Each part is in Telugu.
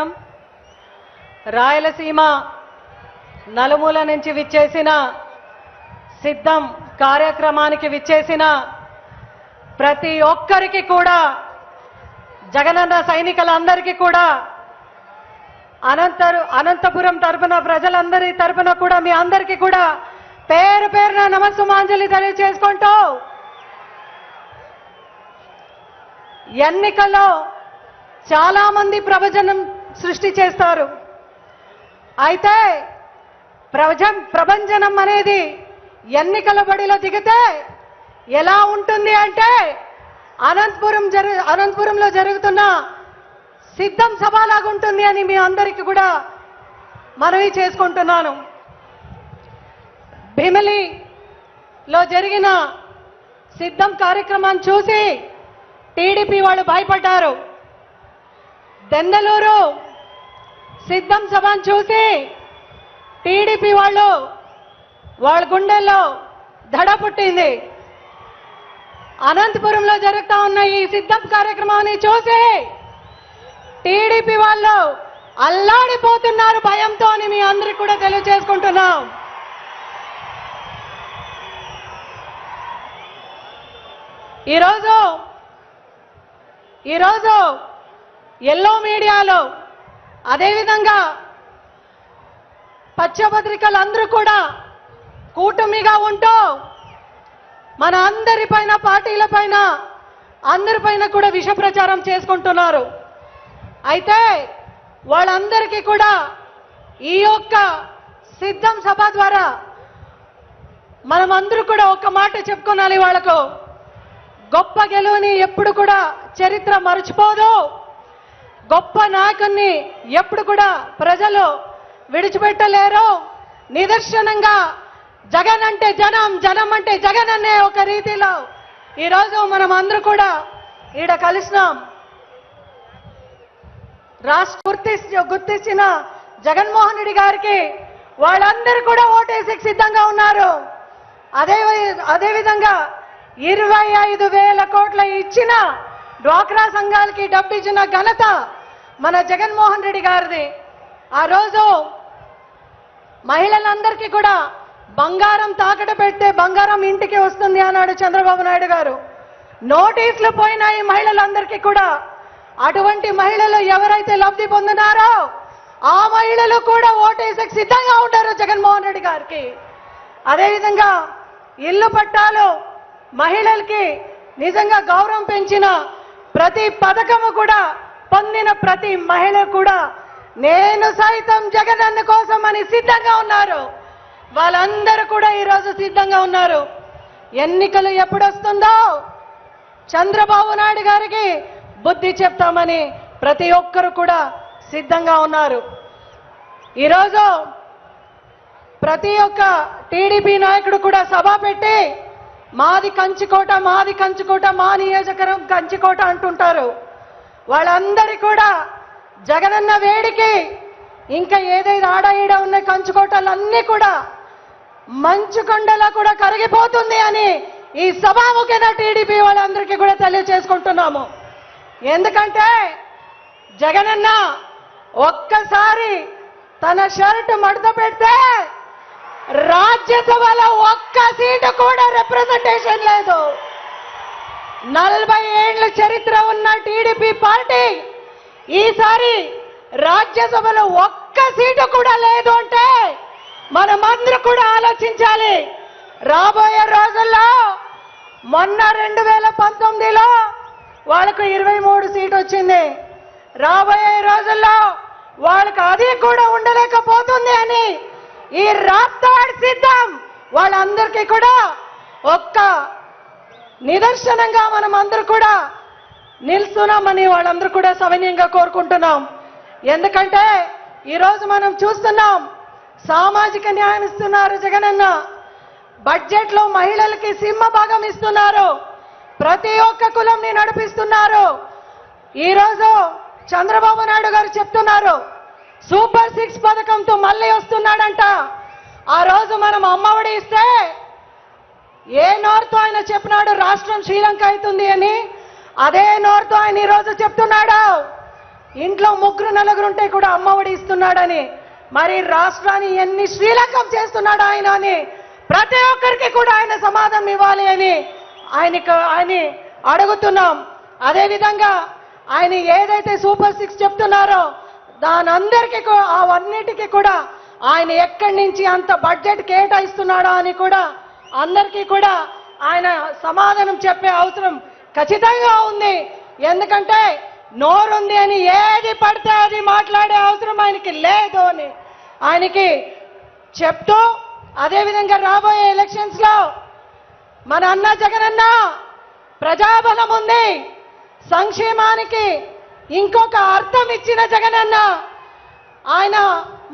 నమస్కారం. రాయలసీమ నలుమూల నుంచి విచ్చేసిన సిద్ధం కార్యక్రమానికి విచ్చేసిన ప్రతి ఒక్కరికి కూడా జగనన్న సైనికులందరికీ కూడా అనంతపురం తరపున ప్రజలందరి తరపున కూడా మీ అందరికీ కూడా పేరు పేరున నమస్సుమాంజలి తెలియజేసుకుంటూ ఎన్నికల్లో చాలా మంది ప్రవచనం సృష్టి చేస్తారు. అయితే ప్రభంజనం అనేది ఎన్నికల బడిలో దిగితే ఎలా ఉంటుంది అంటే అనంతపురంలో జరుగుతున్న సిద్ధం సభలాగా ఉంటుంది అని మీ అందరికీ కూడా మనవి చేసుకుంటున్నాను. భీమిలిలో జరిగిన సిద్ధం కార్యక్రమాన్ని చూసి టీడీపీ వాళ్ళు భయపడ్డారు. దెందలూరు సిద్ధం సభను చూసి టీడీపీ వాళ్ళ గుండెల్లో దడ పుట్టింది. అనంతపురంలో జరుగుతా ఉన్న ఈ సిద్ధం కార్యక్రమాన్ని చూసి టీడీపీ వాళ్ళు అల్లాడిపోతున్నారు భయంతో అని మీ అందరికీ కూడా తెలియజేసుకుంటున్నాం. ఈరోజు ఎల్లో మీడియాలో అదేవిధంగా పచ్చపత్రికలందరూ కూడా కూటమిగా ఉంటూ మన అందరిపైన పార్టీలపైన అందరిపైన కూడా విష ప్రచారం చేసుకుంటున్నారు. అయితే వాళ్ళందరికీ కూడా ఈ యొక్క సిద్ధం సభ ద్వారా మనమందరూ కూడా ఒక్క మాట చెప్పుకోవాలి. వాళ్ళకు గొప్ప గెలువుని ఎప్పుడు కూడా చరిత్ర మర్చిపోదు. గొప్ప నాయకుని ఎప్పుడు కూడా ప్రజలు విడిచిపెట్టలేరు. నిదర్శనంగా జగన్ అంటే జనం, జనం అంటే జగన్ అనే ఒక రీతిలో ఈరోజు మనం అందరూ కూడా ఈడ కలిసినాం. గుర్తించిన జగన్మోహన్ రెడ్డి గారికి వాళ్ళందరూ కూడా ఓటేసి సిద్ధంగా ఉన్నారు. అదేవిధంగా 25,000 కోట్ల ఇచ్చిన డ్వాక్రా సంఘాలకి డబ్బు ఇచ్చిన ఘనత మన జగన్మోహన్ రెడ్డి గారిది. ఆ రోజు మహిళలందరికీ కూడా బంగారం తాకట పెడితే బంగారం ఇంటికి వస్తుంది అన్నాడు చంద్రబాబు నాయుడు గారు. నోటీసులు పోయినాయి మహిళలందరికీ కూడా. అటువంటి మహిళలు ఎవరైతే లబ్ధి పొందినారో ఆ మహిళలు కూడా ఓటేసి సిద్ధంగా ఉంటారు జగన్మోహన్ రెడ్డి గారికి. అదేవిధంగా ఇల్లు పట్టాలు మహిళలకి నిజంగా గౌరవం పెంచిన ప్రతి పథకము కూడా పొందిన ప్రతి మహిళ కూడా నేను సైతం జగనన్న కోసం అని సిద్ధంగా ఉన్నారు. వాళ్ళందరూ కూడా ఈరోజు సిద్ధంగా ఉన్నారు. ఎన్నికలు ఎప్పుడు వస్తుందో చంద్రబాబు నాయుడు గారికి బుద్ధి చెప్తామని ప్రతి ఒక్కరు కూడా సిద్ధంగా ఉన్నారు. ఈరోజు ప్రతి ఒక్క టీడీపీ నాయకుడు కూడా సభ పెట్టి మాది కంచుకోట, మాది కంచుకోట, మా నియోజకవర్గం కంచుకోట అంటుంటారు. వాళ్ళందరి కూడా జగనన్న వేడికి ఇంకా ఏదైతే ఆడ ఈడ ఉన్న కంచుకోటలన్నీ కూడా మంచుకొండలా కూడా కరిగిపోతుంది అని ఈ సభాముఖేన టీడీపీ వాళ్ళందరికీ కూడా తెలియజేసుకుంటున్నాము. ఎందుకంటే జగనన్న ఒక్కసారి తన షర్ట్ మడత పెడితే రాజ్యసభలో ఒక్క సీటు కూడా రిప్రజెంటేషన్ లేదు. 40 ఏళ్ల చరిత్ర ఉన్న టీడీపీ పార్టీ ఈసారి రాజ్యసభలో ఒక్క సీటు కూడా లేదు అంటే మనమందరూ కూడా ఆలోచించాలి. రాబోయే రోజుల్లో మొన్న 2019లో వాళ్ళకు 23 సీటు వచ్చింది. రాబోయే రోజుల్లో వాళ్ళకు అది కూడా ఉండలేకపోతుంది అని ఈ రాప్తాడ్ సిద్ధం వాళ్ళందరికీ కూడా ఒక్క నిదర్శనంగా మనం అందరూ కూడా నిల్చున్నామని వాళ్ళందరూ కూడా సవినయంగా కోరుకుంటున్నాం. ఎందుకంటే ఈరోజు మనం చూస్తున్నాం సామాజిక న్యాయం ఇస్తున్నారు జగనన్న. బడ్జెట్ లో మహిళలకి సింహభాగం ఇస్తున్నారు. ప్రతి ఒక్క కులంని నడిపిస్తున్నారు. ఈరోజు చంద్రబాబు నాయుడు గారు చెప్తున్నారు సూపర్ 6 పథకంతో మళ్ళీ వస్తున్నాడంట. ఆ రోజు మనం అమ్మఒడి ఇస్తే ఏ నోరుతో ఆయన చెప్పినాడు రాష్ట్రం శ్రీలంక అవుతుంది అని, అదే నోరుతో ఆయన ఈరోజు చెప్తున్నాడు ఇంట్లో ముగ్గురు నలుగురు ఉంటే కూడా అమ్మఒడి ఇస్తున్నాడని, మరి రాష్ట్రాన్ని ఎన్ని శ్రీలంకం చేస్తున్నాడు ఆయన అని ప్రతి ఒక్కరికి కూడా ఆయన సమాధానం ఇవ్వాలి అని ఆయన అడుగుతున్నాం. అదేవిధంగా ఆయన ఏదైతే సూపర్ 6 చెప్తున్నారో దానందరికీ అవన్నిటికీ కూడా ఆయన ఎక్కడి నుంచి అంత బడ్జెట్ కేటాయిస్తున్నాడో అని కూడా అందరికీ కూడా ఆయన సమాధానం చెప్పే అవసరం ఖచ్చితంగా ఉంది. ఎందుకంటే నోరుంది అని ఏది పడితే అది మాట్లాడే అవసరం ఆయనకి లేదు అని ఆయనకి చెప్తూ, అదేవిధంగా రాబోయే ఎలక్షన్స్ లో మన అన్న జగనన్న ప్రజాబలం ఉంది, సంక్షేమానికి ఇంకొక అర్థం ఇచ్చిన జగనన్న ఆయన,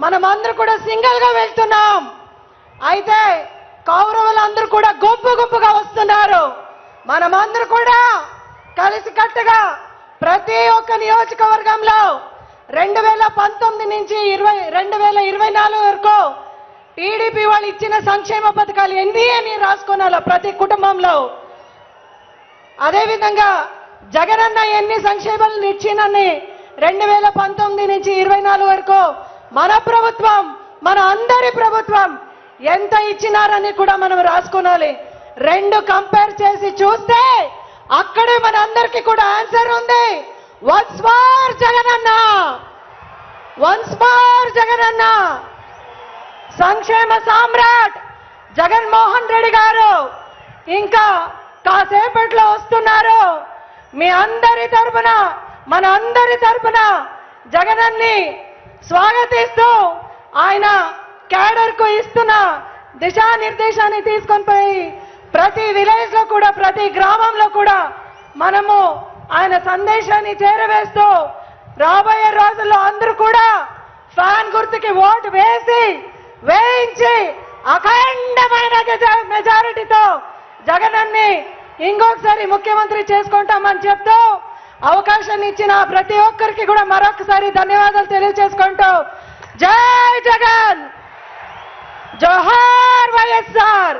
మనమందరూ కూడా సింగిల్ గా వెళ్తున్నాం. అయితే కౌరవులందరూ కూడా గుంపు గుంపుగా వస్తున్నారు. మనమందరూ కూడా కలిసికట్టుగా ప్రతి ఒక్క నియోజకవర్గంలో 2019 నుంచి 2024 వరకు టీడీపీ వాళ్ళు ఇచ్చిన సంక్షేమ పథకాలు ఎన్ని అని రాసుకోనాల ప్రతి కుటుంబంలో. అదేవిధంగా జగనన్న ఎన్ని సంక్షేమాలను ఇచ్చినని 2019 నుంచి 24 వరకు మన ప్రభుత్వం, మన అందరి ప్రభుత్వం ఎంత ఇచ్చినారని కూడా మనం రాసుకోనాలి. రెండు కంపేర్ చేసి చూస్తే అక్కడే మన అందరికీ కూడా ఆన్సర్ ఉంది. Once more Jagananna, once more Jagananna. సంక్షేమ సామ్రాట్ జగన్మోహన్ రెడ్డి గారు ఇంకా కాసేపట్లో వస్తున్నారు. మీ అందరి తరపున, మన అందరి తరపున జగనన్ని స్వాగతిస్తూ ఆయన క్యాడర్ కు ఇస్తున్న దిశానిర్దేశాన్ని తీసుకొని పోయి ప్రతి విలేజ్ లో కూడా, ప్రతి గ్రామంలో కూడా మనము ఆయన సందేశాన్ని చేరవేస్తూ రాబోయే రోజుల్లో అందరూ కూడా ఫ్యాన్ గుర్తుకి ఓటు వేయించి అఖండమైన మెజారిటీతో జగనన్ని ఇంకొకసారి ముఖ్యమంత్రి చేసుకుంటామని చెప్తూ అవకాశాన్ని ఇచ్చిన ప్రతి ఒక్కరికి కూడా మరొకసారి ధన్యవాదాలు తెలియజేసుకుంటూ జై జగన్, జోహార్ వైఎస్ఆర్.